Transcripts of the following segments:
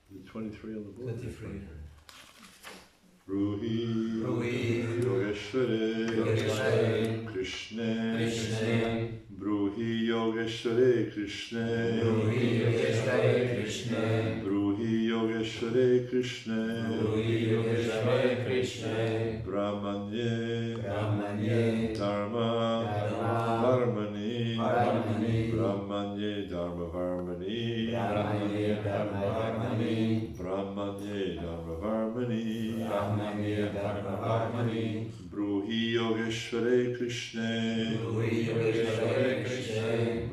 The 23 on the board. 23. Ruhi Yogeshware Krishna Bruhi Yogeshware Krishna Bruhi Yogeshware Krishna Brahmanye Dharma Varmani Brahmanye Dharma Varmani Brahmanye Dharma Varmani Bruhi Yogeshware Krishna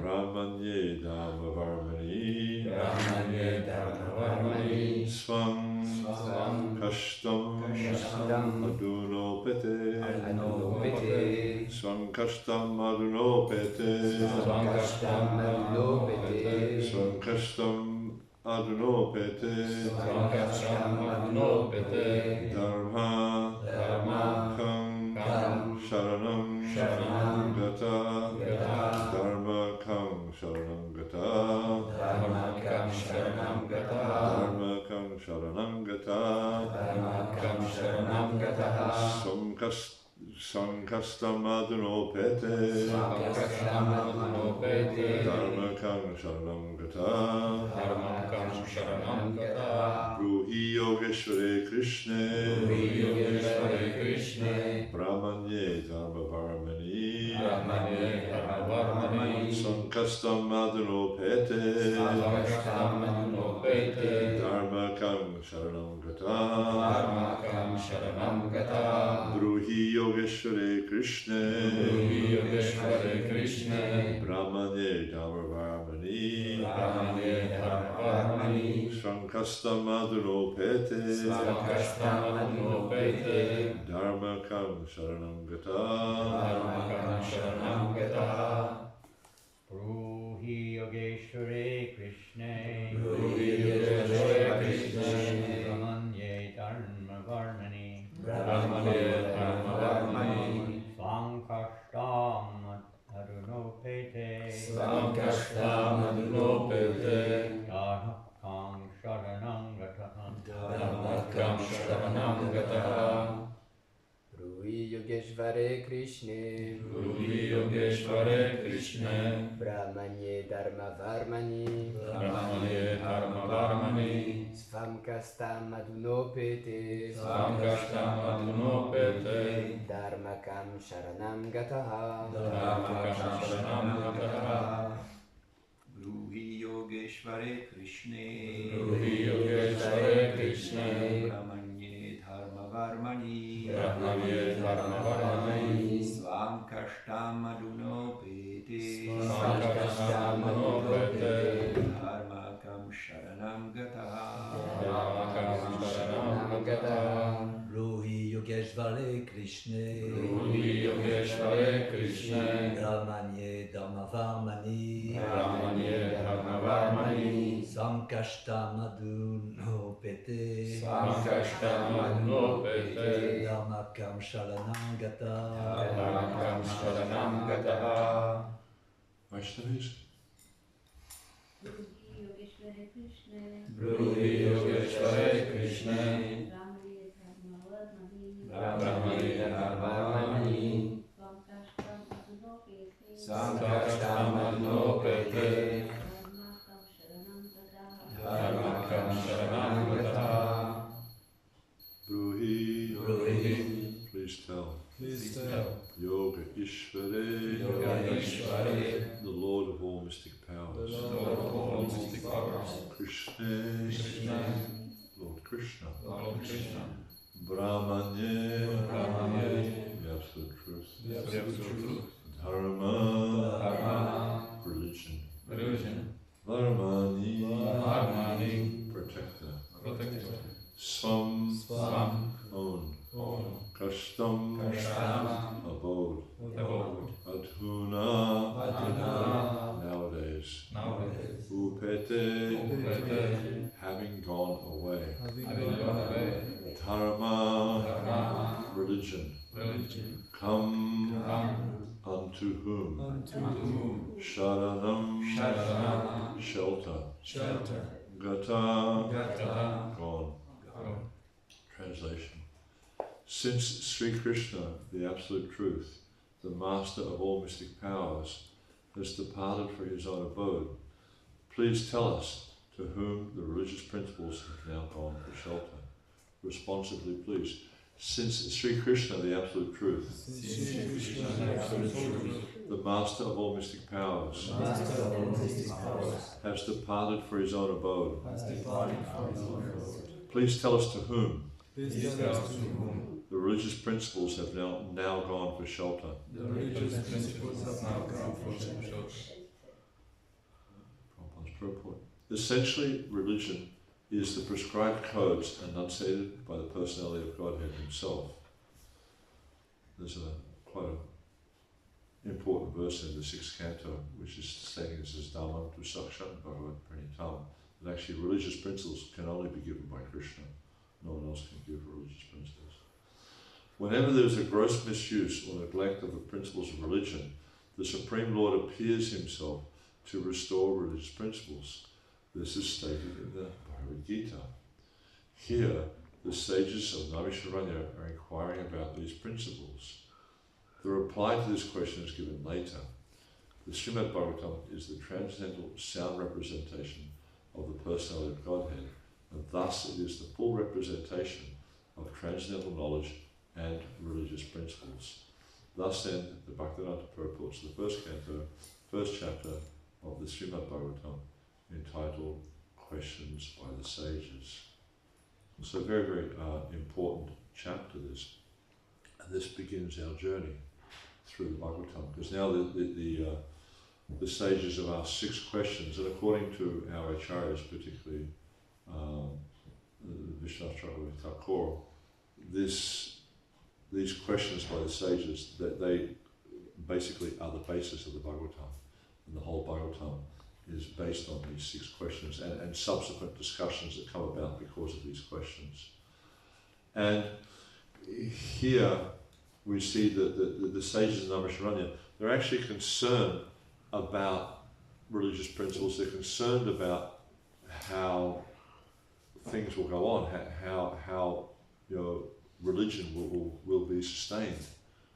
Brahmanye Dharma Varmani Swam Kashtam Adunopete Swam Kashtam Adunopete Swam Kashtam Adunopete Dharma Kam Sharanam Gata Dharma Kam Sharanam Gata Dharma Kam Sharanam Gata Sankastam Adunopete Dharma Kam Sharanam Gata Bruhi Yogeshware Krishna Brahmanye Dharma Varmani Sankastam Adunopete Dharma Kam Sharanam Gata Bruhi Yogeshware Krishna Brahmanye Dharma Varmani Sankastam Adunopete Dharma Kam Sharanam Gata Bruhi Yogeshware Krishna Brahmanye Dharma Varmani Sankashtam Adunopete Dharma Kam Sharanam Gataha Bruhi Yogeshware Krishna Brahmanye Dharma Varmani Svamkastam Adunopete Dharma Kam Sharanam Gataha Bruhi Yogeshware Krishna Brahmanye Dharma Varmani Svamkashtam Adunopete Dharma Kam Sharanam Gataha Bruhi Yogeshware Krishna Brahmanye Dharma Varmani Sankashtam Adunopete Dharma Kam Sharanam Gataha Vaishnavis. Bruhi Yogeshware Krishna Brahmanye Dharma Varmani Sankashtam Adunopete Dharma Kam Sharanam Gataha Bruhi. Please tell. Yoga Ishvare, the Lord of all mystic powers. Krishna, Lord Krishna. Brahmanye, the absolute truth. Dharma, religion. Varmani, protector. Swam, own. Kashtam, abode. Adhuna, nowadays. Upete, having gone away. Dharma, religion. Come, unto whom? Gata. Gata. Gone. Gone. Translation. Since Sri Krishna, the Absolute Truth, the Master of all mystic powers, has departed for his own abode, please tell us to whom the religious principles have now gone for shelter. Responsively, please. Since Sri Krishna, the Absolute Truth, the Master of all mystic powers, has departed for his own abode, please tell us to whom the religious principles have now gone for shelter. Prabhupada's purport. Essentially, religion is the prescribed codes enunciated by the personality of Godhead himself. There's quite an important verse in the 6th canto, which is stating this as Dhammam tu sakshat bhagavad pranitam, that actually religious principles can only be given by Krishna. No one else can give religious principles. Whenever there is a gross misuse or neglect of the principles of religion, the Supreme Lord appears himself to restore religious principles. This is stated in the Bhagavad Gita. Here, the sages of Narasimha are inquiring about these principles. The reply to this question is given later. The Srimad Bhagavatam is the transcendental sound representation of the personality of Godhead, and thus it is the full representation of transcendental knowledge and religious principles. Thus then, the Bhaktivedanta purports the 1st canto, 1st chapter of the Srimad Bhagavatam, entitled Questions by the Sages. So very, very important chapter this. And this begins our journey through the Bhagavatam, because now the sages have asked 6 questions, and according to our acharyas, particularly Vishwanath Chakravarti Thakur, these questions by the sages, that they basically are the basis of the Bhagavatam, and the whole Bhagavatam is based on these 6 questions and subsequent discussions that come about because of these questions. And here we see that the sages of Narasimha, they're actually concerned about religious principles. They're concerned about how things will go on, how religion will be sustained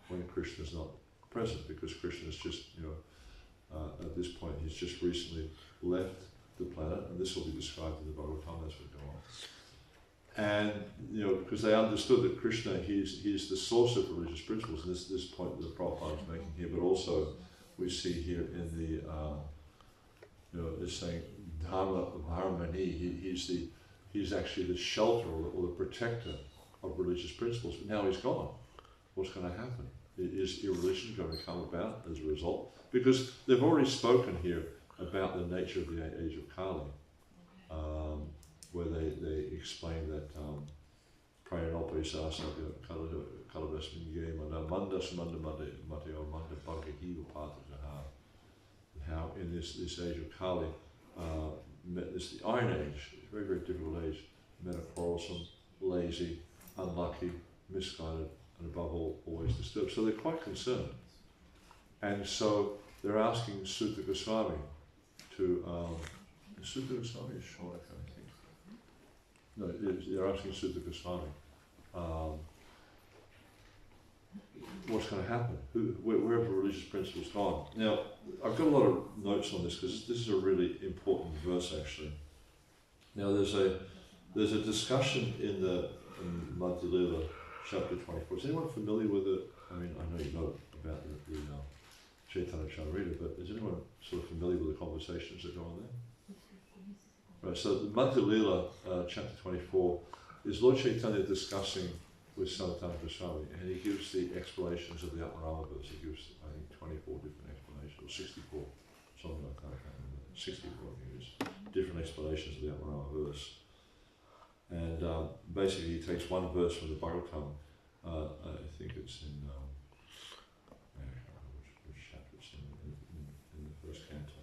when Krishna is not present, because Krishna is just, at this point, he's just recently left the planet, and this will be described in the Bhagavatam as we go on. And, because they understood that Krishna, he is the source of religious principles, and this point that Prabhupada is making here, but also we see here in the, it's saying, Dharma Harmani, he's actually the shelter or the protector of religious principles, but now he's gone. What's going to happen? Is irreligion going to come about as a result? Because they've already spoken here about the nature of the age of Kali, where they explain that Prayanopay Sasabya Kalavasmin Yemana Mandas Manda Mateo Manda Bhagahi Upatajaha, how in this age of Kali, this the Iron Age, a very, very difficult age, men are quarrelsome, lazy, unlucky, misguided, and above all, always disturbed. So they're quite concerned. And so they're asking Sutta Goswami to, Sutta Goswami is Shaurya, I think. No, they're asking Sutta Goswami, what's going to happen? Where have religious principles gone? Now, I've got a lot of notes on this because this is a really important verse actually. Now there's a discussion in Madhya Lila, chapter 24. Is anyone familiar with it? I mean, I know you know about the Chaitanya Charitamrita, but is anyone sort of familiar with the conversations that go on there? Right, so the Madhya Lila, chapter 24, is Lord Chaitanya discussing with Sanatana Goswami, and he gives the explanations of the Atmarama verse. He gives, I think, 24 different explanations, or 64, something like that, I can't remember. 64, I think it is, different explanations of the Atmarama verse. And basically he takes one verse from the Bhagavatam, I think it's in, I can't remember which chapter it's in the 1st canto,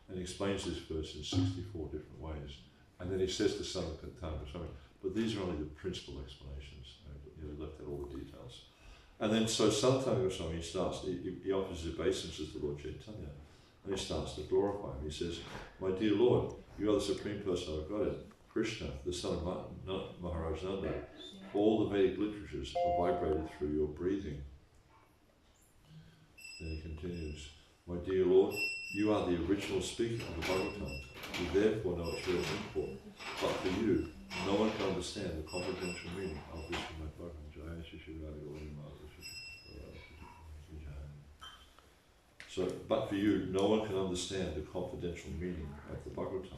and he explains this verse in 64 different ways. And then he says to Sanatana Goswami, but these are only the principal explanations. He left out all the details. And then so Sanatana Goswami starts, he offers his obeisances to Lord Chaitanya. And he starts to glorify him. He says, "My dear Lord, you are the Supreme Person of Godhead, Krishna, the son of Maharaj Nanda. All the Vedic literatures are vibrated through your breathing." Then he continues, "My dear Lord, you are the original speaker of the Bhagavatam. You therefore know its real import. But for you, no one can understand the confidential meaning of this Srimad Bhagavatam." So, but for you, no one can understand the confidential meaning of the Bhagavatam.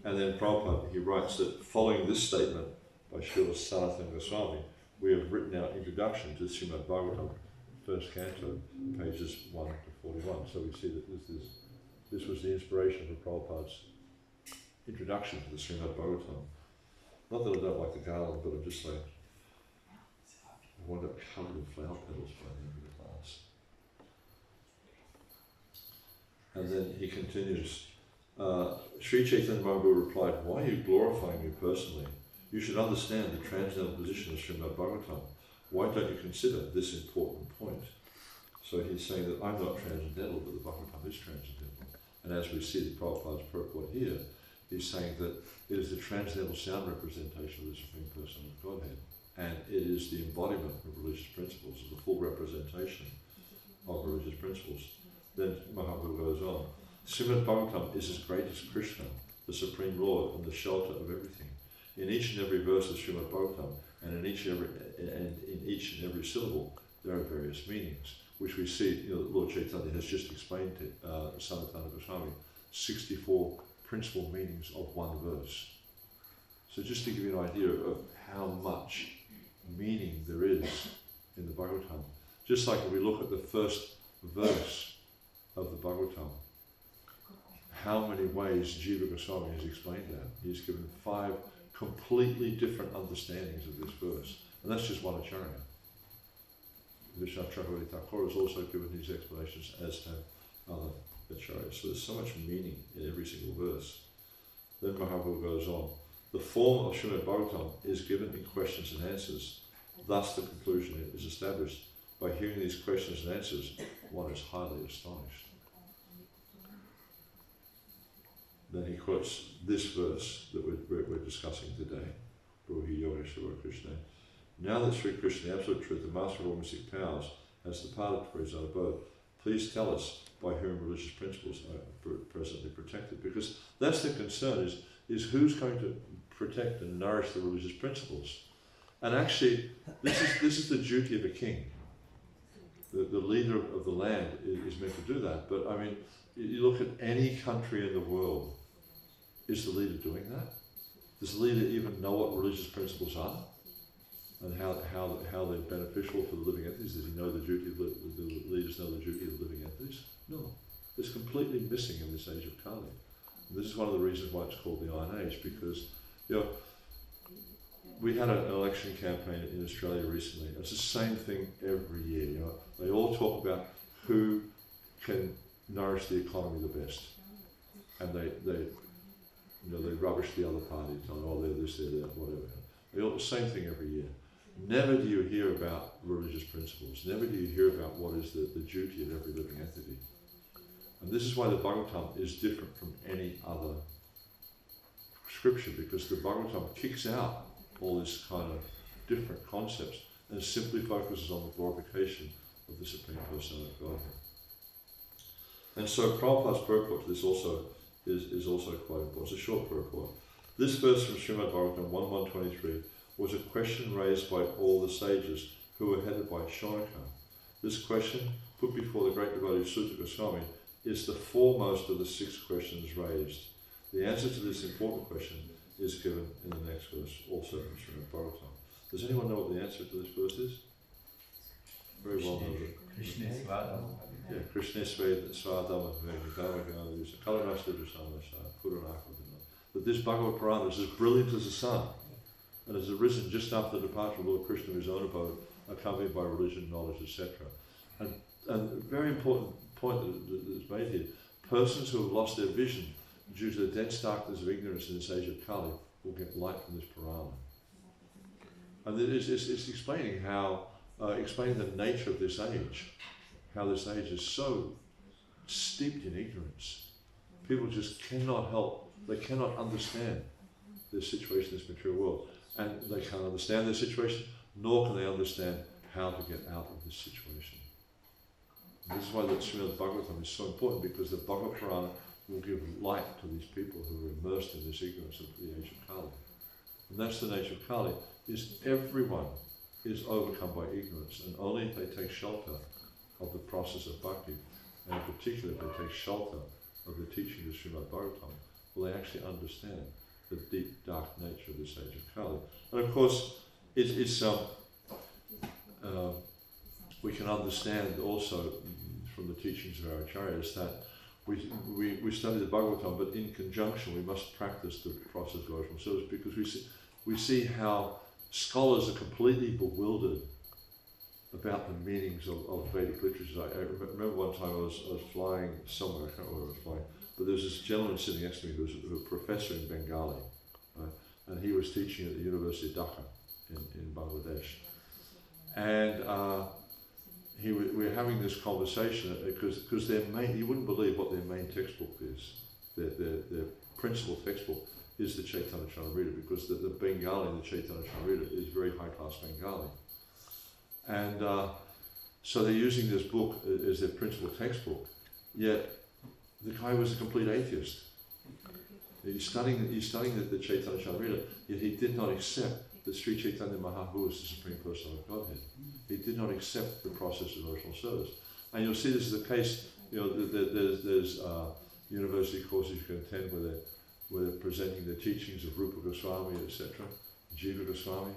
And then Prabhupada, he writes that following this statement by Srila Sanatana Goswami, we have written our introduction to Srimad Bhagavatam, first canto, pages 1 to 41. So we see that this was the inspiration for Prabhupada's introduction to the Srimad Bhagavatam. Not that I don't like the garland, but I'm just like, I wound up covered in flower petals by the end of the class. And then he continues, Sri Chaitanya Mahaprabhu replied, "Why are you glorifying me personally? You should understand the transcendental position of Srimad Bhagavatam. Why don't you consider this important point?" So he's saying that I'm not transcendental, but the Bhagavatam is transcendental. And as we see the Prabhupada's purport here, he's saying that it is the transcendental sound representation of the Supreme Person of Godhead. And it is the embodiment of religious principles, of the full representation of religious principles. Then Mahaprabhu goes on, Srimad Bhagavatam is as great as Krishna, the Supreme Lord and the shelter of everything. In each and every verse of Srimad Bhagavatam, and in each and every syllable, there are various meanings, which we see, Lord Chaitanya has just explained to Sanatana Goswami, 64 principal meanings of one verse. So just to give you an idea of how much meaning there is in the Bhagavatam. Just like if we look at the first verse of the Bhagavatam, how many ways Jiva Goswami has explained that. He's given 5 completely different understandings of this verse. And that's just one acharya. Vishwanath Chakravarti Thakur has also given these explanations as to other acharyas. So there's so much meaning in every single verse. Then Mahaprabhu goes on. The form of Srimad Bhagavatam is given in questions and answers. Thus the conclusion is established. By hearing these questions and answers, one is highly astonished. Then he quotes this verse that we're discussing today. Bruhi Yogeshwara Krishna. Now that Sri Krishna, the Absolute Truth, the Master of all mystic powers, has departed for his own abode, please tell us by whom religious principles are presently protected. Because that's the concern, is who's going to protect and nourish the religious principles. And actually, this is the duty of a king. The leader of the land is meant to do that. But I mean, you look at any country in the world, is the leader doing that? Does the leader even know what religious principles are? And how they're beneficial for the living entities? Does he know the duty of the leaders know the duty of the living entities? No. It's completely missing in this age of Kali. And this is one of the reasons why it's called the Iron Age, because we had an election campaign in Australia recently. It's the same thing every year. They all talk about who can nourish the economy the best, and they rubbish the other party, telling, oh, they're this, they're that, whatever. They all the same thing every year. Never do you hear about religious principles. Never do you hear about what is the duty of every living entity. And this is why the Bhagavatam is different from any other scripture, because the Bhagavatam kicks out all this kind of different concepts and simply focuses on the glorification of the Supreme Person of Godhead. And so Prabhupada's purport to this also is also quite important. It's a short purport. This verse from Srimad Bhagavatam 1.123 was a question raised by all the sages who were headed by Shaunaka. This question, put before the great devotee Sutta Goswami, is the foremost of the 6 questions raised. The answer to this important question is given in the next verse, also from Srimad Bhagavatam. Does anyone know what the answer to this verse is? Very well known. Krishna Svadam. Yeah, Krishna Svadam that this Bhagavad Purana is as brilliant as the sun and has arisen just after the departure of Lord Krishna from his own abode, accompanied by religion, knowledge, etc. And a very important point that is made here, persons who have lost their vision due to the dense darkness of ignorance in this age of Kali will get light from this Purana. And it's explaining how, explaining the nature of this age, how this age is so steeped in ignorance. People just cannot help, they cannot understand their situation in this material world. And they can't understand their situation, nor can they understand how to get out of this situation. And this is why the Srimad Bhagavatam is so important, because the Bhagavad Purana will give light to these people who are immersed in this ignorance of the age of Kali. And that's the nature of Kali, is everyone is overcome by ignorance, and only if they take shelter of the process of bhakti, and in particular if they take shelter of the teaching of Srimad Bhagavatam, will they actually understand the deep, dark nature of this age of Kali. And of course, we can understand also from the teachings of our acharyas that we study the Bhagavatam, but in conjunction we must practice the process of devotional service, because we see how scholars are completely bewildered about the meanings of Vedic literature. I remember one time I was flying somewhere, I can't remember where I was flying, but there was this gentleman sitting next to me who was a professor in Bengali, right? And he was teaching at the University of Dhaka in Bangladesh. And we were having this conversation because their main, you wouldn't believe what their main textbook is. Their principal textbook is the Chaitanya Charitamrita, because the Bengali in the Chaitanya Charitamrita is very high-class Bengali. And so they're using this book as their principal textbook, yet the guy was a complete atheist. He's studying the Chaitanya Charitamrita, yet he did not accept that Sri Chaitanya Mahaprabhu is the Supreme Personality of Godhead. He did not accept the process of devotional service. And you'll see this is the case, there's university courses you can attend where they're presenting the teachings of Rupa Goswami, etc., Jiva Goswami.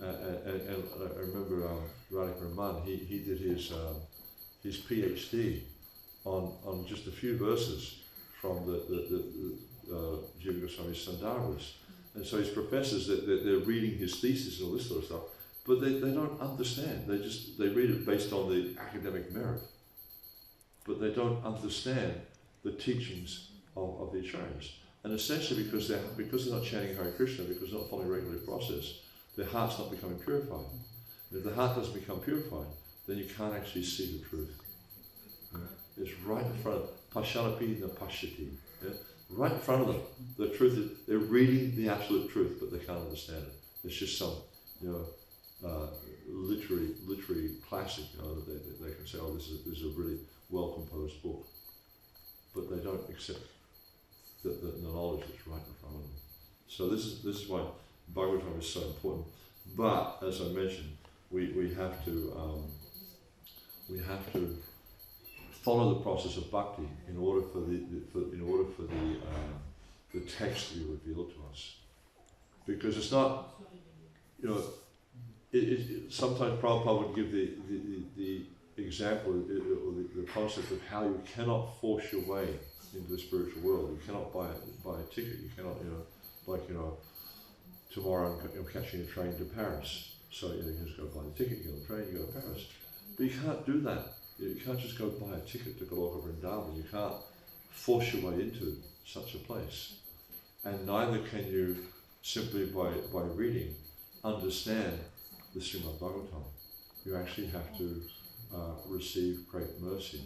And I remember Radhika Raman, he did his PhD on just a few verses from the Jiva Goswami's Sandarbhas. And so his professors, they're reading his thesis and all this sort of stuff, but they don't understand. They read it based on the academic merit, but they don't understand the teachings of the acharyas. And essentially because they're not chanting Hare Krishna, because they're not following regular process, their heart's not becoming purified. And if the heart doesn't become purified, then you can't actually see the truth. Yeah? It's right in front of Pashanapi na Pashyati. Yeah? Right in front of them. The truth is, they're reading the absolute truth, but they can't understand it. It's just some, literary classic. That they can say, oh, this is a really well composed book, but they don't accept the knowledge that's right in front of them. So this is why Bhagavatam is so important. But as I mentioned, we have to follow the process of bhakti in order for the text to be revealed to us. Because it's not, sometimes Prabhupada would give the example or the concept of how you cannot force your way into the spiritual world. You cannot buy a ticket. You cannot, tomorrow I'm catching a train to Paris. So you just go buy the ticket, you get on the train, you go to Paris. But you can't do that. You can't just go buy a ticket to Goloka Vrindavan. You can't force your way into such a place. And neither can you simply by reading understand the Srimad Bhagavatam. You actually have to receive great mercy.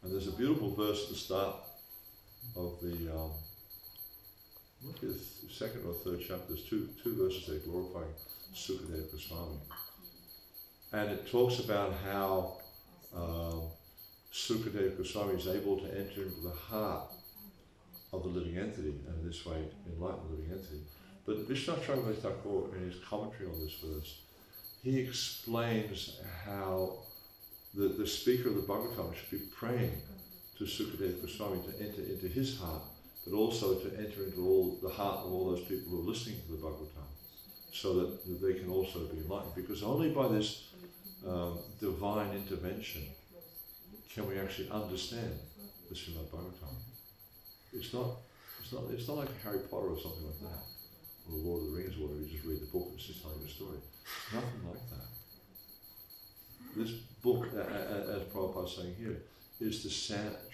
And there's a beautiful verse at the start of the second or third chapter. There's two verses there glorifying Sukadeva Goswami. And it talks about how Sukadeva Goswami is able to enter into the heart of the living entity, and in this way enlighten the living entity. But Vishwanath Chakravarti Thakur, in his commentary on this verse, he explains how the speaker of the Bhagavatam should be praying to Sukadeva Goswami to enter into his heart, but also to enter into the heart of all those people who are listening to the Bhagavatam, so that they can also be enlightened. Because only by this divine intervention can we actually understand the Srimad Bhagavatam. It's not like Harry Potter or something like that, or the Lord of the Rings, or whatever. You just read the book and it's just telling you a story. It's nothing like that. This book, as Prabhupada is saying here, is the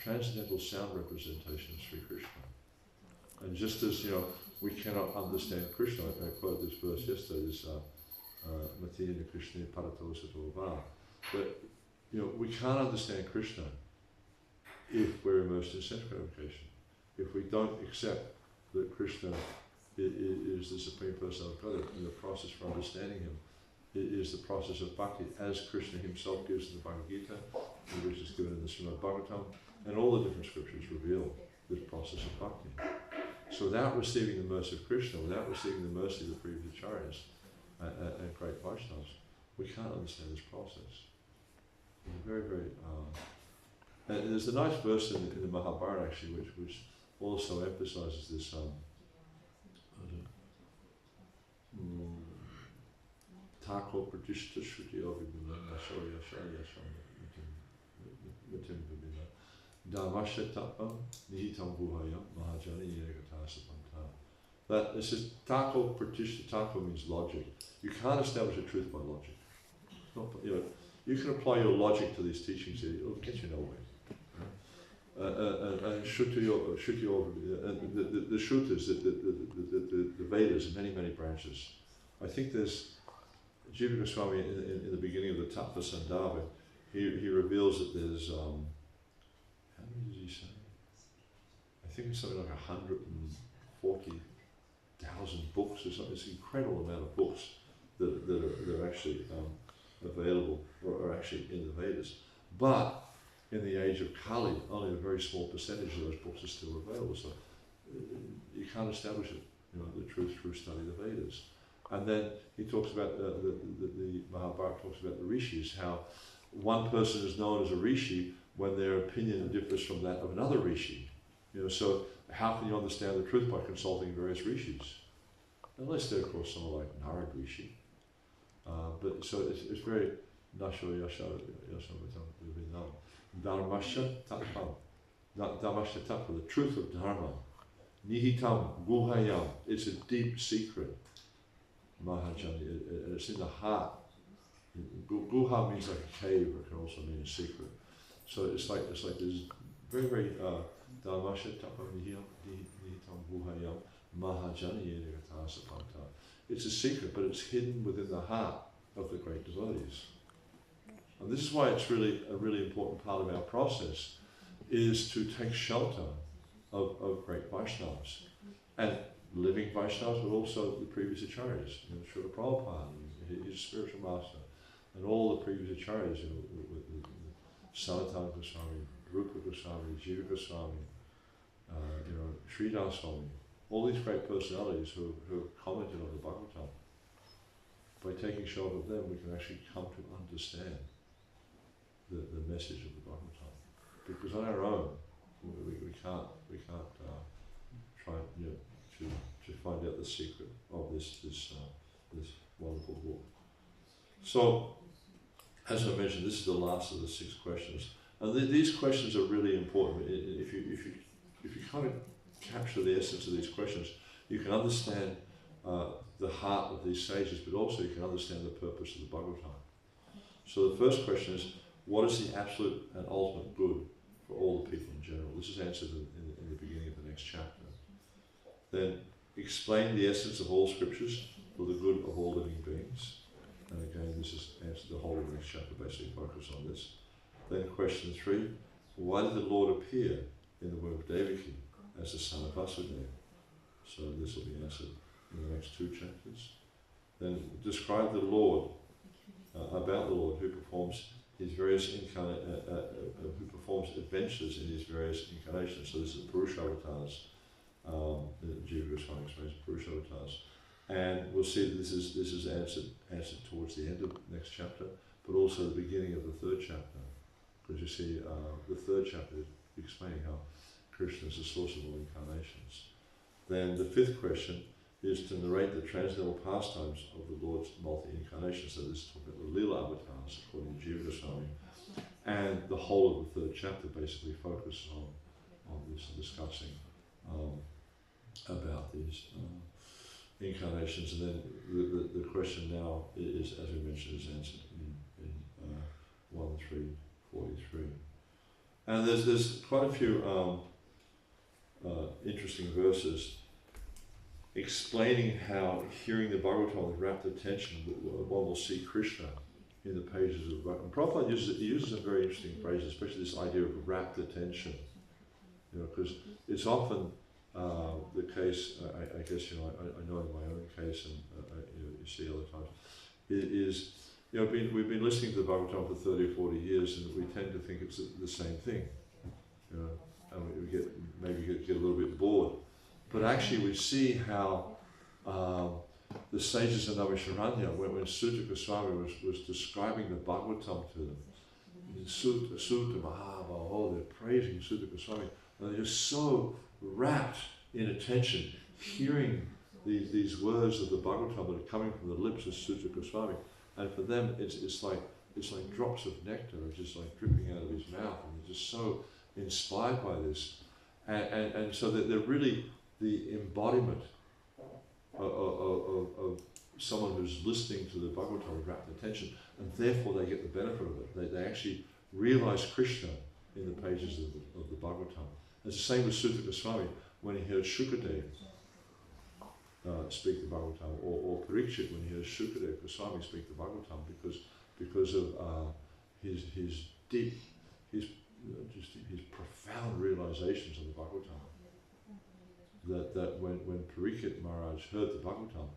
transcendental sound representation of Sri Krishna. And just as we cannot understand Krishna, I quoted this verse yesterday, this Matina Krishna Paratosato Va, but we can't understand Krishna if we're immersed in sense gratification. If we don't accept that Krishna is the Supreme Personality of God, and the process for understanding Him is the process of bhakti, as Krishna Himself gives in the Bhagavad Gita, which is given in the Srimad Bhagavatam, and all the different scriptures reveal this process of bhakti. So without receiving the mercy of Krishna, without receiving the mercy of the previous acharyas and great Vaishnavas, we can't understand this process. It's very, very... and there's a nice verse in the Mahabharata actually, which also emphasizes this Tako Pratishta Shruti Avibhina Nashoya Shaya Mitim Vibhina Dharmasya Tapam Nihitam Buhayam Mahajani Yenagata Sapanta. That this is Tako Pratishta. Tako means logic. You can't establish a truth by logic. Not, you can apply your logic to these teachings, it'll get you nowhere. And the Shrutas, the Vedas, and many branches. I think there's Jiva Goswami in the beginning of the Tattva Sandhava, he reveals that there's how many did he say? I think it's something like 140,000 books or something. It's an incredible amount of books that are actually available or are actually in the Vedas. But in the age of Kali, only a very small percentage of those books are still available. So you can't establish it, the truth through study of the Vedas. And then he talks about the Mahabharata talks about the rishis, how one person is known as a rishi when their opinion differs from that of another rishi. So how can you understand the truth by consulting various rishis? Unless they're, of course, someone like Narad Rishi. But so it's very Nasho Yasha Dharmasya Tattva. Dharmasya Tattva, the truth of Dharma. Nihitam Guhayam, it's a deep secret. Mahajani, it's in the heart. Guha means like a cave, or it can also mean a secret. So it's like this very Dharmasya Tattva Nihitam Guhayam Mahajani Yenagata Sapanta. It's a secret, but it's hidden within the heart of the great devotees. And this is why it's really a really important part of our process, is to take shelter of great Vaishnavas, and living Vaishnavas, but also the previous acharyas. Srila Prabhupada, his spiritual master, and all the previous acharyas, with Sanatana Goswami, Rupa Goswami, Jiva Goswami, Sridhar Swami, all these great personalities who have commented on the Bhagavatam. By taking shelter of them, we can actually come to understand the message of the Bhagavatam. Because on our own, we can't try to find out the secret of this wonderful book. So, as I mentioned, this is the last of the 6 questions, and these questions are really important. If you kind of capture the essence of these questions, you can understand the heart of these sages, but also you can understand the purpose of the Bhagavatam. So the first question is, what is the absolute and ultimate good for all the people in general? This is answered in the beginning of the next chapter. Then explain the essence of all scriptures for the good of all living beings. And again, this is answered, the whole of the next chapter basically focuses on this. Then question 3, why did the Lord appear in the womb of Devaki as the son of Vasudeva? So this will be answered in the next 2 chapters. Then describe the Lord, about the Lord who performs his various who performs adventures in his various incarnations. So this is Purushavatars. Jiva Goswami explains Purushavatars, and we'll see that this is answered towards the end of the next chapter, but also the beginning of the 3rd chapter, because you see the 3rd chapter is explaining how Krishna is the source of all incarnations. Then the 5th question is to narrate the transcendental pastimes of the Lord's multi-incarnations. So this is talking about the Leela avatars, according to Jiva Goswami. And the whole of the 3rd chapter basically focuses on this, discussing about these incarnations. And then the question now is, as we mentioned, is answered in 1.3.43. And there's quite a few interesting verses explaining how hearing the Bhagavatam with rapt attention, one will see Krishna in the pages of the Bhagavatam. And Prabhupada uses a very interesting phrase, especially this idea of rapt attention. You know, because it's often the case, I guess, you know, I know in my own case, and you see other times, is, you know, we've been listening to the Bhagavatam for 30 or 40 years, and we tend to think it's the same thing, you know, and we get a little bit bored. But actually we see how the sages of Navaisharanya, when Sutta Goswami was describing the Bhagavatam to them, Sutta Mahava, they're praising Sutta Goswami, and they're just so rapt in attention, hearing these words of the Bhagavatam that are coming from the lips of Sutta Goswami, and for them it's like drops of nectar, just like dripping out of his mouth, and they're just so inspired by this, and so that they're really the embodiment of someone who's listening to the Bhagavatam with rapt attention, and therefore they get the benefit of it. They actually realize Krishna in the pages of the Bhagavatam. It's the same with Sutta Goswami when he heard Shukadev speak the Bhagavatam, or Parikshit when he heard Shukadev Goswami speak the Bhagavatam, because of his deep, his profound realizations of the Bhagavatam. That when Parikshit Maharaj heard the Bhagavatam,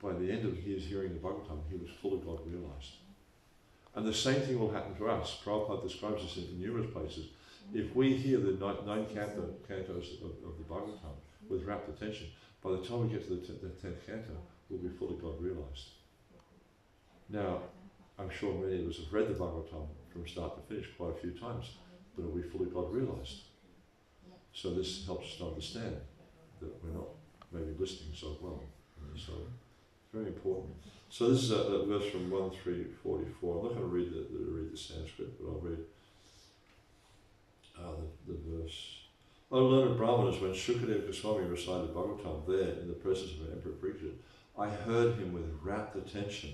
by the end of his hearing the Bhagavatam, he was fully God realized. And the same thing will happen to us. Prabhupada describes this in numerous places. If we hear the nine cantos of the Bhagavatam with rapt attention, by the time we get to the 10th canto, we'll be fully God realized. Now, I'm sure many of us have read the Bhagavatam from start to finish quite a few times, but are we fully God realized? So this helps us to understand that we're not maybe listening so well. So it's very important. So this is a verse from 1:344. I'm not going to read the Sanskrit, but I'll read the verse. O learned Brahmanas, when Shukadev Goswami recited Bhagavatam there in the presence of Emperor Parikshit, I heard him with rapt attention,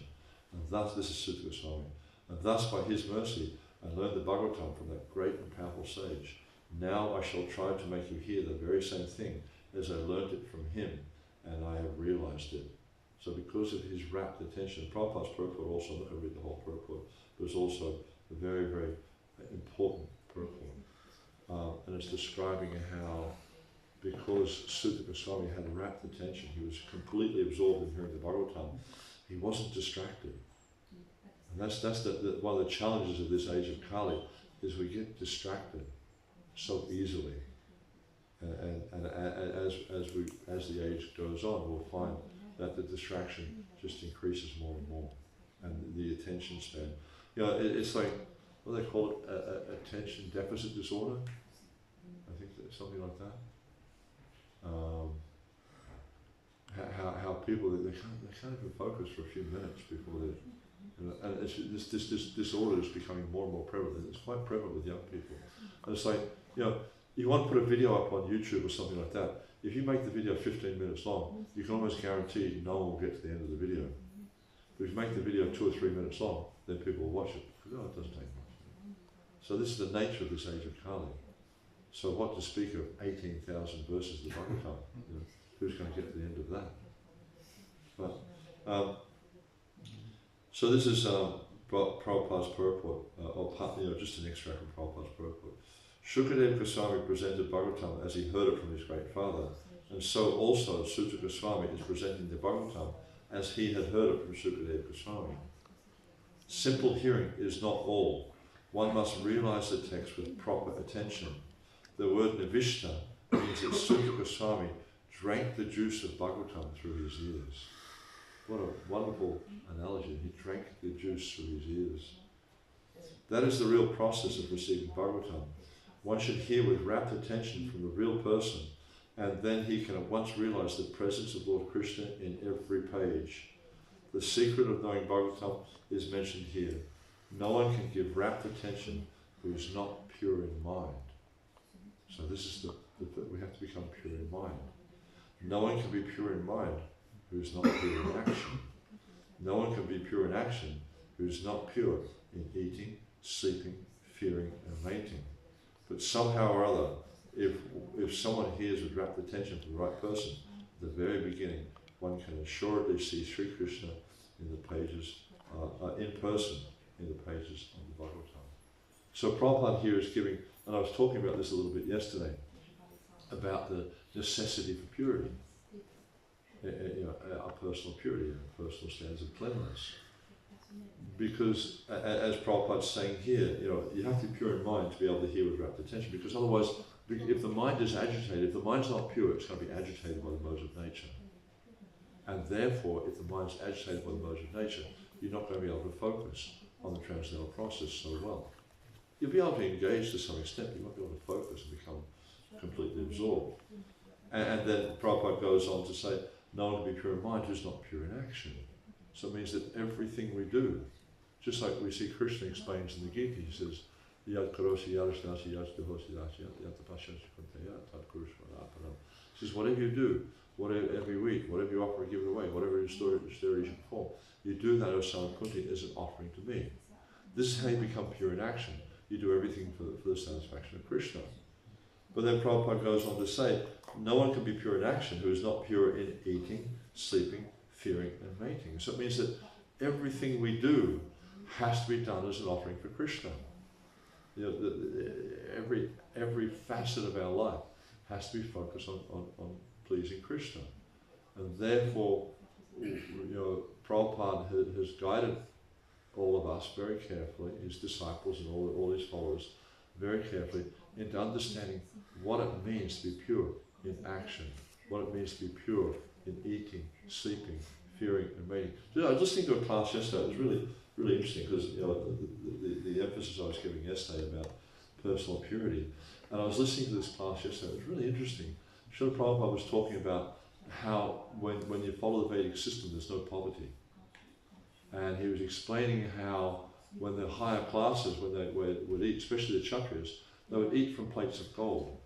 and thus, this is Sutta Goswami, and thus by his mercy I learned the Bhagavatam from that great and powerful sage. Now I shall try to make you hear the very same thing as I learnt it from him, and I have realized it. So because of his rapt attention, Prabhupada's purport also, I'm not going to read the whole purport, but it's also a very, very important purport. And it's describing how, because Sutta Goswami had rapt attention, he was completely absorbed in hearing the Bhagavatam, he wasn't distracted. And that's one of the challenges of this age of Kali, is we get distracted so easily. And as the age goes on, we'll find that the distraction just increases more and more, and the attention span. You know, it's like, what do they call it? Attention deficit disorder? I think that's something like that. How people, they can't even focus for a few minutes before they, you know, and it's, this disorder is becoming more and more prevalent. It's quite prevalent with young people. And it's like, you know, you want to put a video up on YouTube or something like that, if you make the video 15 minutes long, you can almost guarantee no one will get to the end of the video. But if you make the video 2 or 3 minutes long, then people will watch it, because it doesn't take much. So this is the nature of this age of Kali. So what to speak of 18,000 verses of the Bhagavatam? You know, who's going to get to the end of that? But, so this is Prabhupada's purport, or just an extract from Prabhupada's purport. Shukadev Goswami presented Bhagavatam as he heard it from his great father, and so also Sutta Goswami is presenting the Bhagavatam as he had heard it from Shukadev Goswami. Simple hearing is not all. One must realize the text with proper attention. The word Nivishta means that Sutta Goswami drank the juice of Bhagavatam through his ears. What a wonderful analogy. He drank the juice through his ears. That is the real process of receiving Bhagavatam. One should hear with rapt attention from the real person, and then he can at once realize the presence of Lord Krishna in every page. The secret of knowing Bhagavatam is mentioned here. No one can give rapt attention who is not pure in mind. So this is we have to become pure in mind. No one can be pure in mind who is not pure in action. No one can be pure in action who is not pure in eating, sleeping, fearing, and mating. But somehow or other, if someone hears with rapt attention from the right person, at the very beginning, one can assuredly see Sri Krishna in the pages, in person, in the pages of the Bhagavatam. So Prabhupada here is giving, and I was talking about this a little bit yesterday, about the necessity for purity, our personal purity and personal standards of cleanliness. Because, as Prabhupada's saying here, you have to be pure in mind to be able to hear with rapt attention, because otherwise, if the mind is agitated, if the mind's not pure, it's going to be agitated by the modes of nature. And therefore, if the mind's agitated by the modes of nature, you're not going to be able to focus on the transcendental process so well. You'll be able to engage to some extent, but you won't be able to focus and become completely absorbed. And then Prabhupada goes on to say, no one can be pure in mind who's not pure in action. So it means that everything we do, just like we see Krishna explains in the Gita, he says, Yad karosi yadasnasi yadstahosi yatapashansi kuntaya tad kurushvaraparam. He says, whatever you do, whatever you eat, whatever you offer or give away, whatever you perform, you do that, O son Kunti, as an offering to me. This is how you become pure in action. You do everything for the satisfaction of Krishna. But then Prabhupada goes on to say, no one can be pure in action who is not pure in eating, sleeping, fearing and mating. So it means that everything we do has to be done as an offering for Krishna. Every facet of our life has to be focused on pleasing Krishna. And therefore, Prabhupada has guided all of us very carefully, his disciples and all his followers, very carefully into understanding what it means to be pure in action, what it means to be pure in eating, sleeping, fearing and mating. I was listening to a class yesterday. It was really, really interesting because the emphasis I was giving yesterday about personal purity, and I was listening to this class yesterday. It was really interesting. Srila Prabhupada was talking about how when you follow the Vedic system, there's no poverty, and he was explaining how when the higher classes, when they would eat, especially the Kshatriyas, they would eat from plates of gold,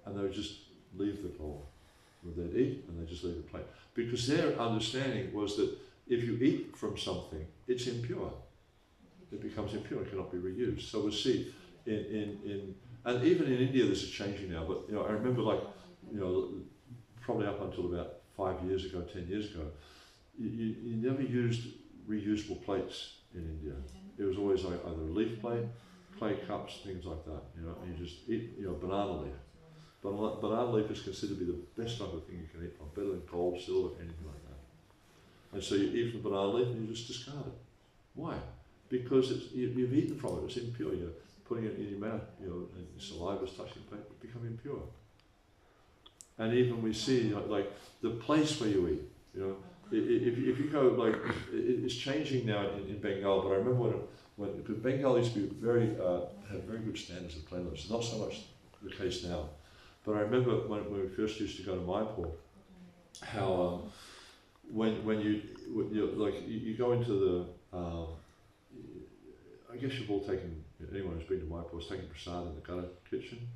and they would just leave the gold. They'd eat and they'd just leave the plate. Because their understanding was that if you eat from something, it's impure. It becomes impure, it cannot be reused. So we'll see and even in India this is changing now, but I remember probably up until about 5 years ago, 10 years ago, you never used reusable plates in India. It was always like either a leaf plate, clay cups, things like that, and you just eat, banana leaf. But banana leaf is considered to be the best type of thing you can eat from, better than gold, silver, anything like that. And so you eat from banana leaf and you just discard it. Why? Because you've eaten from it, it's impure. You're putting it in your mouth, and your saliva is touching the plate, it become impure. And even we see, like the place where you eat, if you go, it's changing now in Bengal, but I remember because Bengal used to be have very good standards of cleanliness. It's not so much the case now. But I remember when we first used to go to Mayapur, how when you go into the, I guess you've all taken, anyone who's been to Mayapur has taken prasad in the gutter kitchen,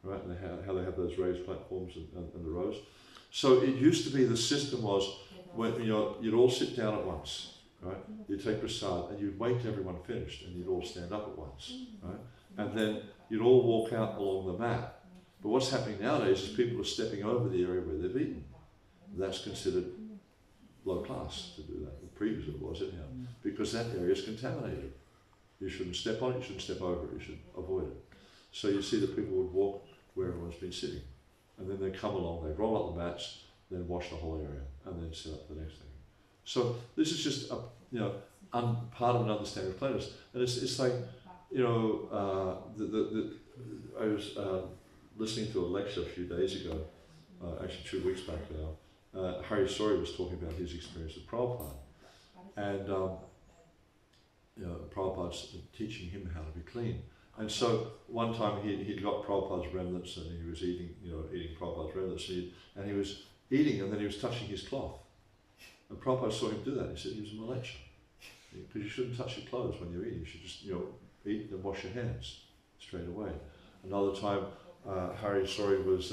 right? And how they have those raised platforms and the rows. So it used to be the system was when you'd all sit down at once, right? You'd take prasad and you'd wait till everyone finished and you'd all stand up at once, right? And then you'd all walk out along the mat. But what's happening nowadays is people are stepping over the area where they've eaten. That's considered low class to do that. Previously it was anyhow, because that area is contaminated. You shouldn't step on it, you shouldn't step over it, you should avoid it. So you see that people would walk where everyone's been sitting. And then they come along, they roll up the mats, then wash the whole area, and then set up the next thing. So this is just part of an understanding of cleanliness. And it's like, I was listening to a lecture a few days ago, actually 2 weeks back now. Hari Sori was talking about his experience with Prabhupada. And Prabhupada's teaching him how to be clean. And so one time he'd got Prabhupada's remnants and he was eating Prabhupada's remnants and he was eating and then he was touching his cloth. And Prabhupada saw him do that. He said he was a malecha. Because you shouldn't touch your clothes when you're eating. You should just eat and wash your hands straight away. Another time Hari Sori was,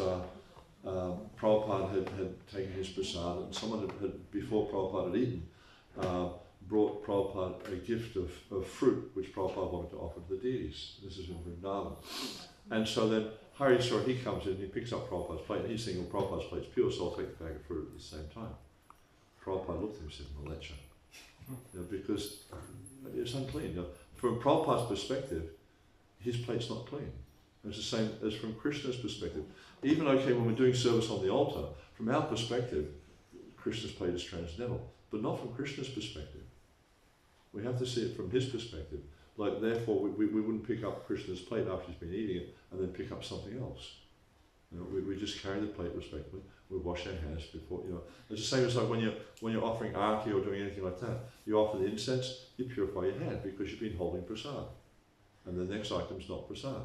Prabhupada had taken his prasad and someone had before Prabhupada had eaten, brought Prabhupada a gift of fruit which Prabhupada wanted to offer to the deities. This is in Vrindavan. And so then Hari Sori, he comes in and he picks up Prabhupada's plate and he's thinking, well, Prabhupada's plate's pure, so I'll take the bag of fruit at the same time. Prabhupada looked at him and said, malecha. You know, because it's unclean. You know, from Prabhupada's perspective, his plate's not clean. It's the same as from Krishna's perspective. Even okay, when we're doing service on the altar, from our perspective, Krishna's plate is transcendental, but not from Krishna's perspective. We have to see it from his perspective. Like, therefore, we wouldn't pick up Krishna's plate after he's been eating it and then pick up something else. You know, we just carry the plate respectfully. We wash our hands before, you know. It's the same as like when you're offering arati or doing anything like that. You offer the incense, you purify your hand because you've been holding prasad. And the next item's not prasad.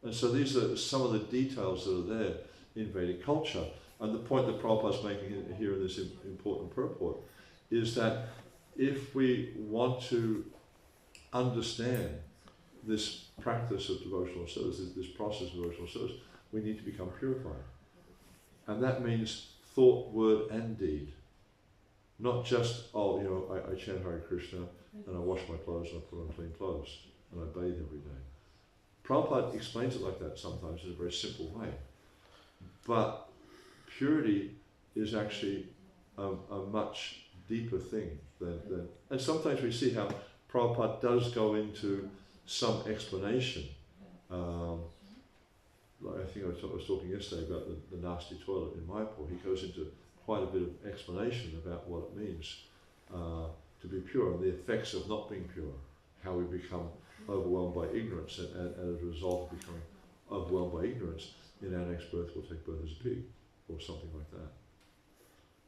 And so these are some of the details that are there in Vedic culture. And the point that Prabhupada's making here in this important purport is that if we want to understand this practice of devotional service, this process of devotional service, we need to become purified. And that means thought, word and deed. Not just, oh, you know, I chant Hare Krishna and I wash my clothes and I put on clean clothes and I bathe every day. Prabhupada explains it like that sometimes in a very simple way. But purity is actually a much deeper thing than and sometimes we see how Prabhupada does go into some explanation. Like I think I was talking yesterday about the nasty toilet in Mayapur. He goes into quite a bit of explanation about what it means to be pure and the effects of not being pure, how we become overwhelmed by ignorance, and as a result of becoming overwhelmed by ignorance, in our next birth we'll take birth as a pig, or something like that.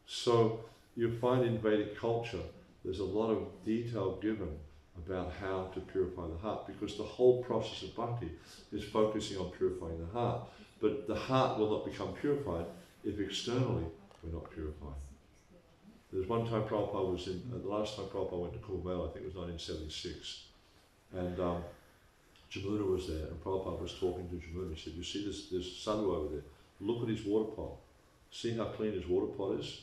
So you find in Vedic culture there's a lot of detail given about how to purify the heart, because the whole process of bhakti is focusing on purifying the heart. But the heart will not become purified if externally we're not purified. There's one time Prabhupada was in, the last time Prabhupada went to Kumbh Mela, I think it was 1976, and Jamuna was there, and Prabhupada was talking to Jamuna. He said, you see this sadhu over there, look at his water pot. See how clean his water pot is?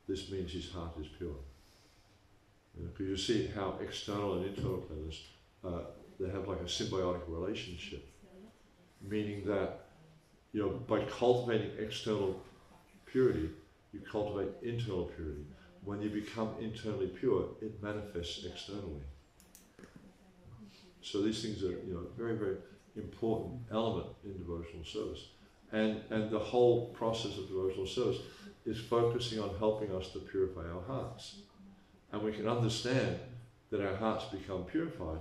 This means his heart is pure. Because you see how external and internal cleanliness, they have like a symbiotic relationship. Meaning that, you know, by cultivating external purity, you cultivate internal purity. When you become internally pure, it manifests externally. So these things are, you know, very, very important element in devotional service. And the whole process of devotional service is focusing on helping us to purify our hearts. And we can understand that our hearts become purified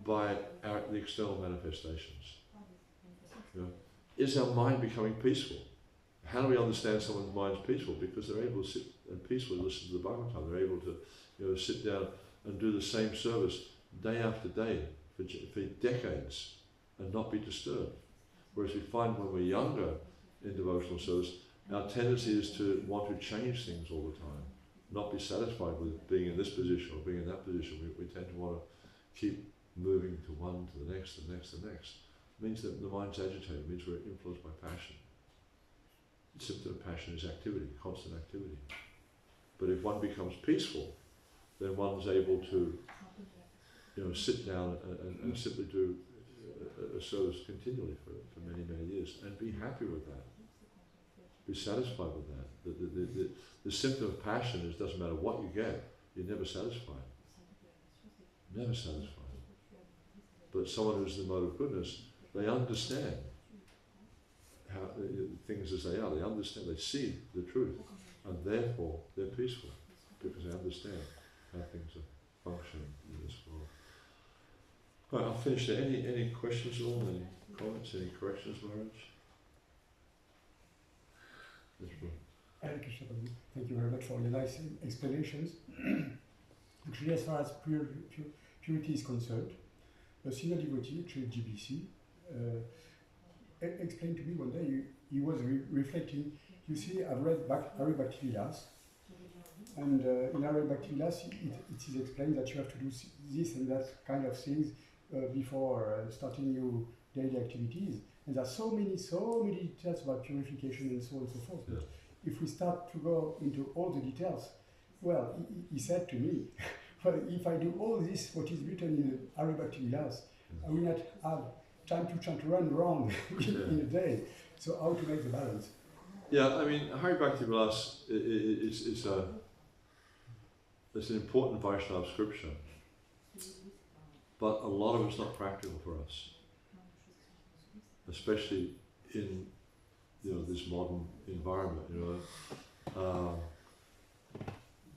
by the external manifestations. You know, is our mind becoming peaceful? How do we understand someone's mind's peaceful? Because they're able to sit and peacefully listen to the Bhagavatam. They're able to, you know, sit down and do the same service day after day for decades and not be disturbed. Whereas we find when we're younger in devotional service, our tendency is to want to change things all the time, not be satisfied with being in this position or being in that position. We tend to want to keep moving to one, to the next, the next, the next. It means that the mind's agitated. It means we're influenced by passion. The symptom of passion is activity, constant activity. But if one becomes peaceful, then one's able to, you know, sit down and simply do a service continually for many, many years and be happy with that. Be satisfied with that. The symptom of passion is, doesn't matter what you get, you're never satisfied. Never satisfied. But someone who's in the mode of goodness, they understand how things as they are. They understand, they see the truth, and therefore they're peaceful because they understand how things are functioning in this world. Right, I'll finish there. Any questions at all? Any comments? Any corrections, Maharaj? Hare Krishna, Prabhu. Thank you very much for your nice explanations. Actually, as far as purity is concerned, a senior devotee, actually GBC, explained to me one day, he was reflecting, you see, I've read Hari Bhakti Vilas, and in Hari Bhakti Vilas it is explained that you have to do this and that kind of things before starting your daily activities. And there are so many details about purification and so on and so forth. But if we start to go into all the details, well, he said to me, well, if I do all this, what is written in the Hari Bhakti Vilas, I will not have time to run around in a day. So how to make the balance? Yeah, I mean, Hari Bhakti Vilas is it's an important Vaishnava scripture, but a lot of it's not practical for us, especially in this modern environment.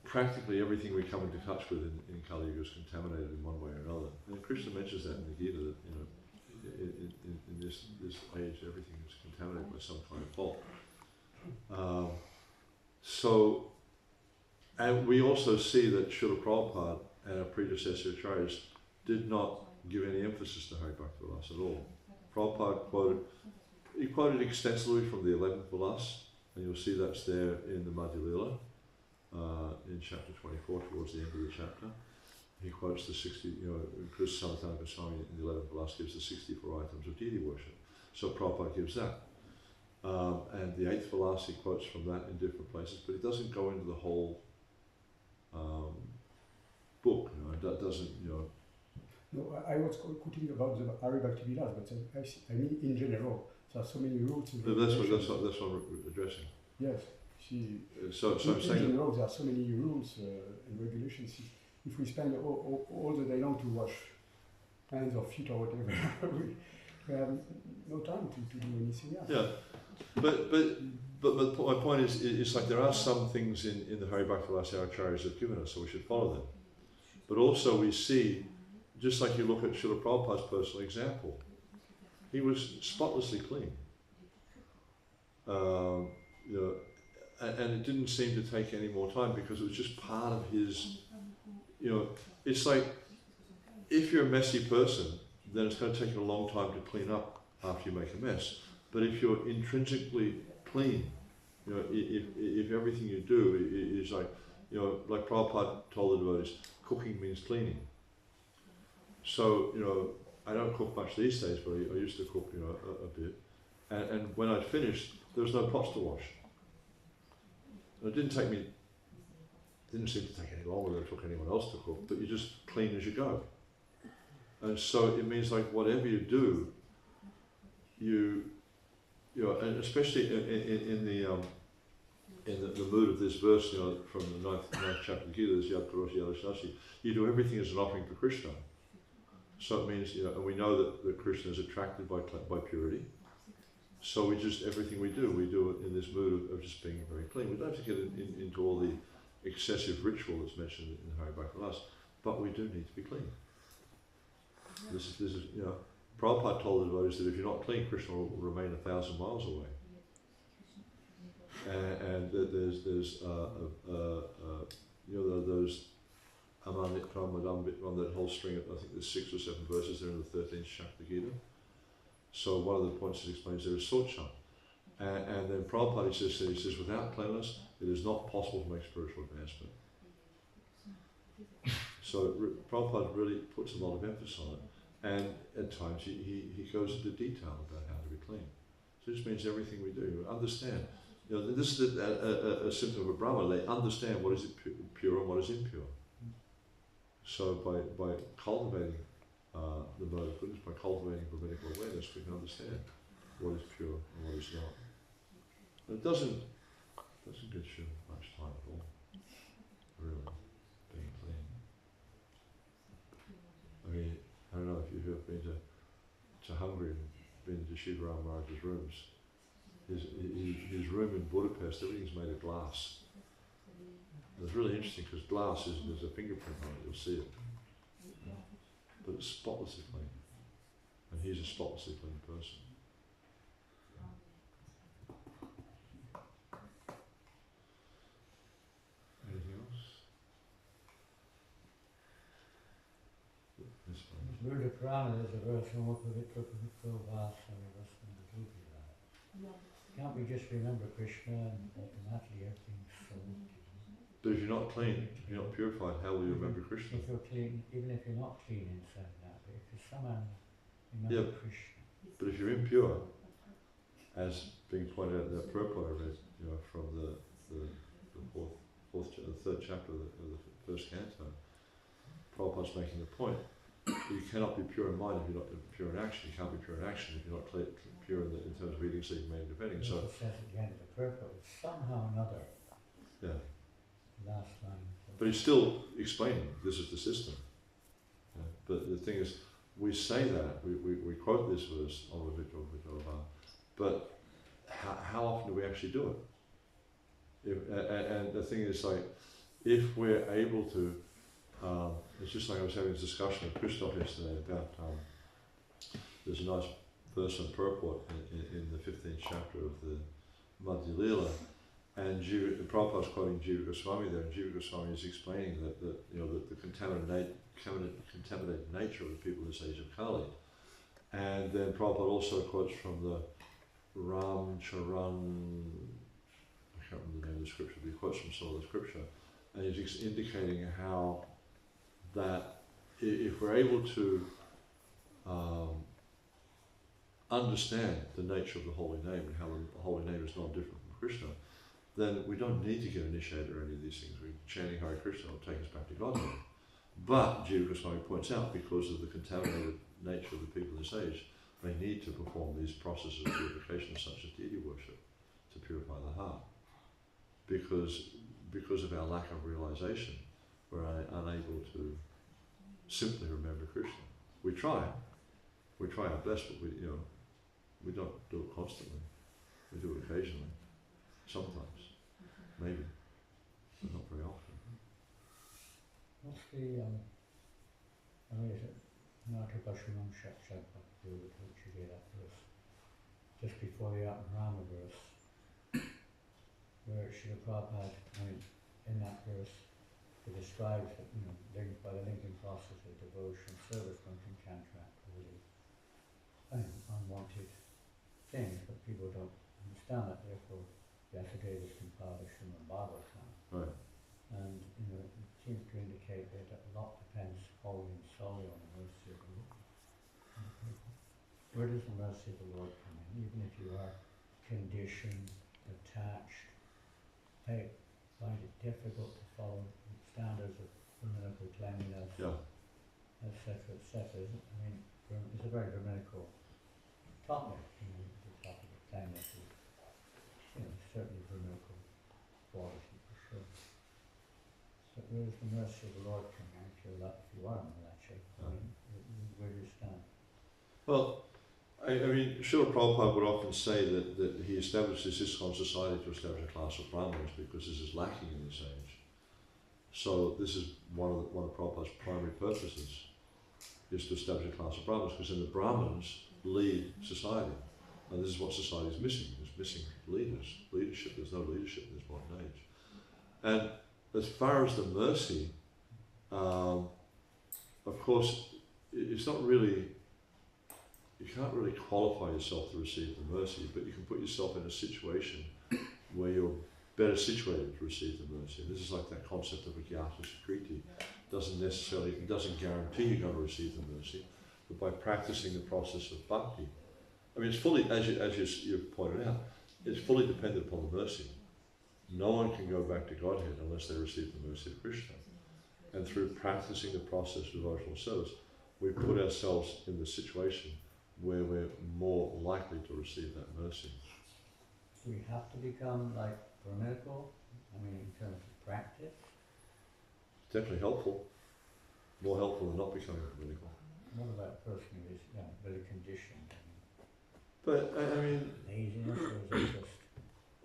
Practically everything we come into touch with in Kali Yuga is contaminated in one way or another. And Krishna mentions that in the Gita, that in this age everything is contaminated by some kind of fault. And we also see that Srila Prabhupada and our predecessor Acharyas did not give any emphasis to Hari Bhakti Vilas at all. Prabhupada quoted extensively from the 11th Vilas, and you'll see that's there in the Madhya Lila, in chapter 24, towards the end of the chapter. He quotes the 60, Chris Sanatana Goswami in the 11th Vilas gives the 64 items of deity worship. So Prabhupada gives that. And the 8th Vilas he quotes from that in different places, but it doesn't go into the whole book. That doesn't, No, I was quoting about the Hari Bhakti Vilas, but I mean in general. There are so many rules. That's what I'm addressing. Yes. See, so I'm in saying general, there are so many rules and regulations. If we spend all the day long to wash hands or feet or whatever, we have no time to do anything else. Yeah, but my point is, it's like there are some things in the Hari Bhakti Vilas our acharyas have given us, so we should follow them. But also we see, just like you look at Srila Prabhupada's personal example, he was spotlessly clean. And it didn't seem to take any more time because it was just part of his, it's like, if you're a messy person, then it's going to take you a long time to clean up after you make a mess. But if you're intrinsically clean, if everything you do is like, like Prabhupada told the devotees, cooking means cleaning. So, I don't cook much these days, but I used to cook, a bit. And when I'd finished, there was no pots to wash. And it didn't seem to take any longer than it took anyone else to cook, but you just clean as you go. And so it means like whatever you do, and especially in the mood of this verse, from the 9th chapter of the Gita, is Yad Karoshi Yadashnasi, you do everything as an offering to Krishna. So it means, and we know that Krishna is attracted by purity. So everything we do it in this mood of just being very clean. We don't have to get into all the excessive ritual that's mentioned in the Hari Bhakti Vilas, but we do need to be clean. This is Prabhupada told the devotees that if you're not clean, Krishna will remain 1,000 miles away. And there's those Amanit Kramadam Bitram, that whole string of, I think there's 6 or 7 verses there in the 13th chapter Gita. So one of the points it explains there is Socham. And then Prabhupada says, without cleanliness, it is not possible to make spiritual advancement. So Prabhupada really puts a lot of emphasis on it. And at times he goes into detail about how to be clean. So it just means everything we do, understand. This is a symptom of a Brahman. They understand what is pure and what is impure. So by cultivating the mode of goodness, by cultivating Brahminical awareness, we can understand what is pure and what is not. And it doesn't consume much time at all, really, being clean. I mean, I don't know if you've ever been to Hungary and been to Shiva Ram Maharaj's rooms. His room in Budapest, everything's made of glass. And it's really interesting because glass there's a fingerprint on it, you'll see it. But it's spotlessly clean. And he's a spotlessly clean person. Anything else? This one. Buddha Purana, there's a verse, Namo Pavitra Pavitro Vasami Vasami Dubhira. Can't we just remember Krishna and automatically everything's solved? But if you're not clean, if you're not purified, how will you remember Krishna? If you're clean, even if you're not clean inside that, but if you somehow remember Krishna. But if you're impure, as being pointed out in that Prabhupada read, from the third chapter of the first canto, Prabhupada's making the point: you cannot be pure in mind if you're not pure in action. You can't be pure in action if you're not pure in terms of eating, sleeping, mating, defending. So it says at the end of the purport, somehow or another. Yeah. Last line. but he's still explaining this is the system. Yeah. But the thing is, we say that, we quote this verse, but how often do we actually do it? And the thing is, like, if we're able to, it's just like I was having this discussion with Christoph yesterday about, there's a nice verse on purport in the 15th chapter of the Madhya Lila, and Prabhupada's quoting Jiva Goswami there, and Jiva Goswami is explaining that the contaminated nature of the people in this age of Kali. And then Prabhupada also quotes from the Ram Charan, I can't remember the name of the scripture, but he quotes from some of the scripture, and he's indicating how that if we're able to understand the nature of the holy name and how the holy name is not different from Krishna, then we don't need to get initiated or any of these things. Chanting Hare Krishna will take us back to Godhead. But Jiva Goswami points out, because of the contaminated nature of the people in this age, they need to perform these processes of purification such as deity worship to purify the heart. Because of our lack of realization, we're unable to simply remember Krishna. We try our best, but we don't do it constantly. We do it occasionally, sometimes, maybe, but not very often. What's the, I mean, is it Natakashunam Shakshakpa, which you get that verse, just before the Atmarama verse, where Srila Prabhupada, I mean, in that verse, it describes that, by the linking process of devotion, service, one can counteract all the unwanted things, but people don't understand that, therefore Vyasadevas compiled the Srimad Bhagavatam. Right. And it seems to indicate that a lot depends wholly and solely on the mercy of the Lord. Where does the mercy of the Lord come in? Even if you are conditioned, attached, find it difficult to follow the standards of Brahminical cleanliness, etc., etc. I mean, it's a very Brahminical topic. The topic of cleanliness is, certainly Brahminical quality for sure. But where does the mercy of the Lord come in if you are in Malachi? Where do you stand? Well, I mean, Srila Prabhupada would often say that he established this ISKCON society to establish a class of Brahmins because this is lacking in this age. So this is one of Prabhupada's primary purposes, is to establish a class of Brahmins, because then the Brahmins lead society. And this is what society is missing. It's missing leadership. There's no leadership in this modern age. And as far as the mercy, of course, it's not really, you can't really qualify yourself to receive the mercy, but you can put yourself in a situation where you're better situated to receive the mercy. And this is like that concept of Agyata Sukriti. It doesn't guarantee you're going to receive the mercy, but by practicing the process of bhakti, I mean, it's fully, as you pointed out, it's fully dependent upon the mercy. No one can go back to Godhead unless they receive the mercy of Krishna. And through practicing the process of devotional service, we put ourselves in the situation where we're more likely to receive that mercy. Do we have to become like Brahminical? I mean, in terms of practice? It's definitely helpful. More helpful than not becoming Brahminical. What about a person who is really conditioned? But I mean, laziness, or is it just?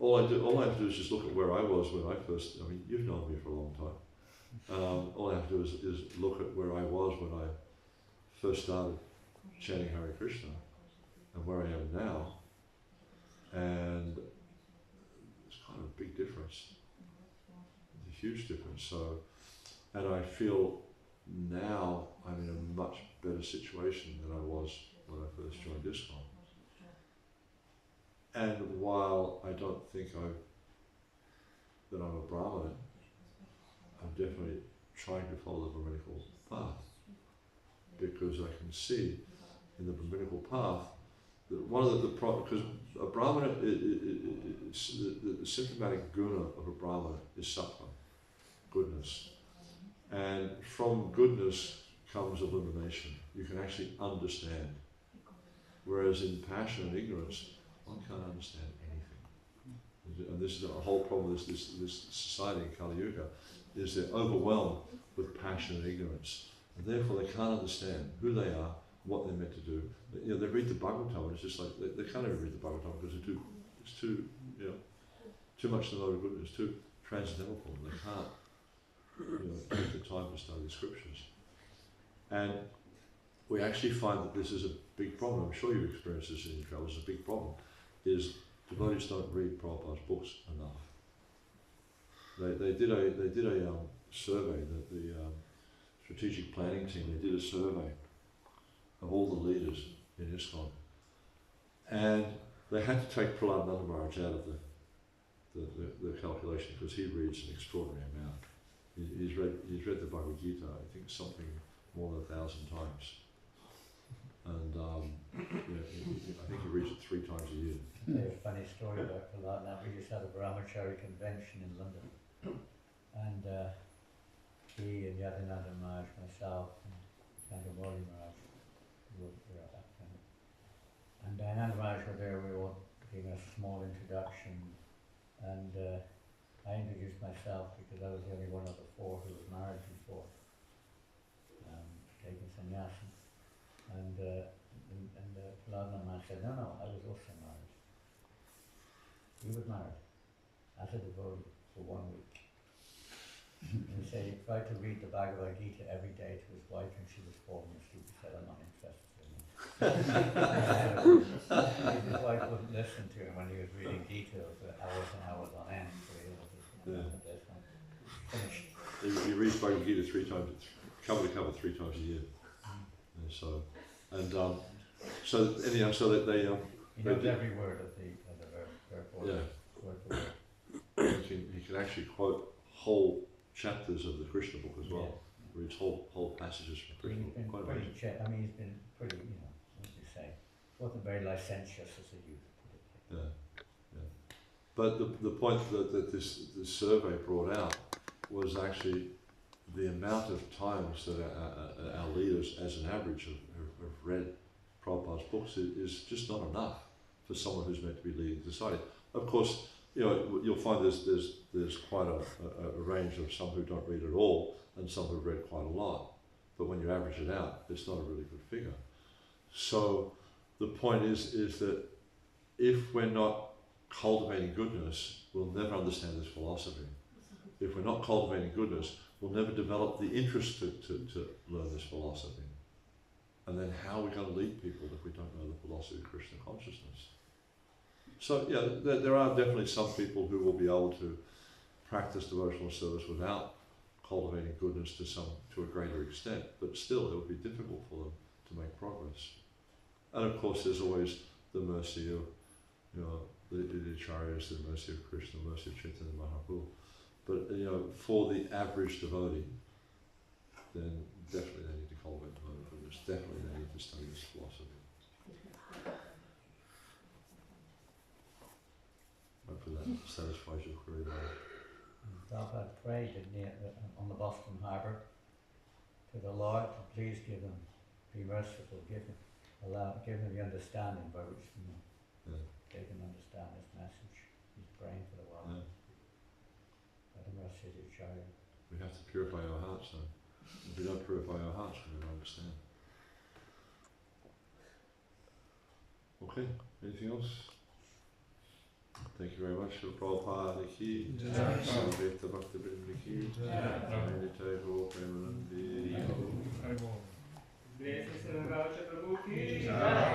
All I have to do is just look at where I was when I first. I mean, you've known me for a long time. All I have to do is look at where I was when I first started chanting Hare Krishna, and where I am now, and it's kind of a big difference. It's a huge difference. So, and I feel now I'm in a much better situation than I was when I first joined ISKCON. And while I don't think that I'm a Brahmin, I'm definitely trying to follow the Brahminical path, because I can see in the Brahminical path that one of because a Brahmana, the symptomatic guna of a Brahmana is sattva, goodness. And from goodness comes illumination. You can actually understand. Whereas in passion and ignorance, one can't understand anything. And this is a whole problem. This society in Kali Yuga is they're overwhelmed with passion and ignorance, and therefore they can't understand who they are, what they're meant to do. You know, they read the Bhagavatam, and it's just like they can't even read the Bhagavatam because it's too too much of the of goodness, too transcendental for them. They can't take the time to study the scriptures. And we actually find that this is a big problem. I'm sure you've experienced this in your travels. It's a big problem. Is devotees don't read Prabhupada's books enough. They did a survey, that the strategic planning team, they did a survey of all the leaders in ISKCON, and they had to take Prahlad Maharaj out of the calculation because he reads an extraordinary amount. He's read the Bhagavad Gita, I think something more than 1,000 times, and I think he reads it 3 times a year. There's a funny story about Prahlad. Now, we just had a Brahmachari convention in London, and he and Yadinanda Maharaj, myself, and Nandamori Maharaj were at that time. And Nanda Maharaj were there. We were giving a small introduction, and I introduced myself because I was the only one of the 4 who was married before, taking sannyasa. And Prahlad Maharaj said, no, I was also married. He was married as a devotee for 1 week. And he said he tried to read the Bhagavad Gita every day to his wife, and she was falling asleep. He said, I'm not interested in it. His wife wouldn't listen to him when he was reading Gita for hours and hours on end. So finished. He reads Bhagavad Gita 3 times, cover to cover 3 times a year. And so anyhow, so that they he knows every word of the verse. Yeah. He can actually quote whole chapters of the Krishna book as well. Yeah. Reads whole passages from Krishna book. He's been pretty he's been pretty, what do you say, wasn't very licentious as a youth. Yeah. But the point that this survey brought out was actually the amount of times that our leaders, as an average, have read Prabhupada's books is just not enough for someone who's meant to be leading society. Of course, you'll find there's quite a range of some who don't read at all and some who've read quite a lot. But when you average it out, it's not a really good figure. So the point is that if we're not cultivating goodness, we'll never understand this philosophy. If we're not cultivating goodness, we'll never develop the interest to learn this philosophy. And then how are we going to lead people if we don't know the philosophy of Krishna consciousness? So there are definitely some people who will be able to practice devotional service without cultivating goodness to a greater extent, but still it will be difficult for them to make progress. And of course there's always the mercy of the acharyas, the mercy of Krishna, the mercy of Chaitanya Mahaprabhu. But for the average devotee, then definitely they need to cultivate devotional goodness. Definitely they need to study this philosophy. Hopefully that satisfies your query there. Prabhupada prayed on the Boston Harbour to the Lord to please give him, be merciful, give him the understanding by which they can understand his message. He's praying for the world. By the mercy of the Acharya. We have to purify our hearts though. If we don't purify our hearts, we don't understand. Okay, anything else? Thank you very much. Prabhupada ki jai, Sarveta Bhakta Vrinda ki jai, Nitai Ho Premanandi. Blessings to the Kavaca Prabhu ki jai.